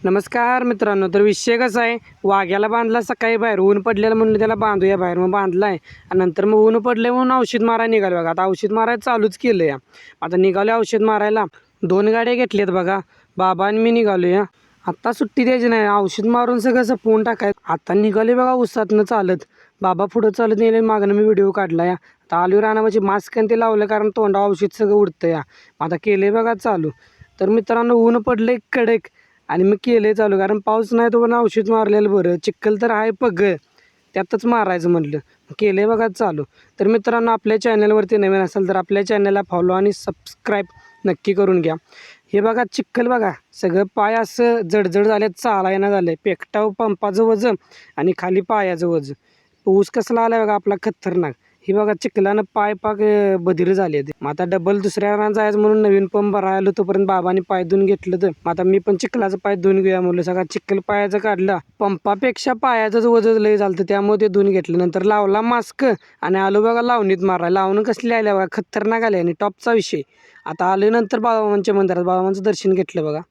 नमस्कार मित्रांनो. तर विषय कसा आहे, वाघ्याला बांधला सकाळी बाहेर, ऊन पडलेलं म्हणलं त्याला बांधूया बाहेर, मग बांधलाय आणि नंतर मग ऊन पडले म्हणून औषध मारायला निघालो बघा. आता औषध मारायला चालूच केलं या. आता निघालो औषध मारायला. 2 गाड्या घेतल्यात बघा, बाबा आणि मी निघालो या. आत्ता सुट्टी द्यायची नाही, औषध मारून सगळं सपवून टाकायचं. आता निघाले बघा उसातनं चालत. बाबा पुढं चालत नेले, मागणं मी व्हिडिओ काढला या. आता आलो रानामध्ये मास्क आणि ते लावलं कारण तोंडा औषध सगळं उडतं या. आता केले बघा चालू. तर मित्रांनो ऊन पडले कडक आणि मग केले चालू, कारण पाऊस नाही तो पण औषध मारलेलं बरं. चिखल तर आहे पग, त्यातच मारायचं म्हटलं, केले बघा चालू. तर मित्रांनो आपल्या चॅनलवरती नवीन असेल तर आपल्या चॅनलला फॉलो आणि सबस्क्राईब नक्की करून घ्या. हे बघा चिखल बघा, सगळं पाय असं जडजड झाले, चालायला झालं. पेकटाव पंपाचं वजन आणि खाली पायाचं वजन. ऊस कसला आला बघा आपला खतरनाक. हे बघा चिखलानं पाय पाक बधीर झाले. मग आता डबल दुसऱ्या रानात जायचं म्हणून नवीन पंप भरायला आलो, तोपर्यंत बाबांनी पाय धुवून घेतलं. तर आता मी पण चिखलाचं पाय धुवून घेऊया म्हणलं. सगळा चिखल पायाचं काढला, पंपापेक्षा पायाचंच वजन लय झालं, त्यामुळे ते धुवून घेतलं. नंतर लावला मास्क आणि आलो बघा लावणीत मारायला. लावणं कसली आल्या बघा, खतरनाक आले आणि टॉपचा विषय. आता आलो नंतर बाबांच्या मंदिरात, बाबांचं दर्शन घेतलं बघा.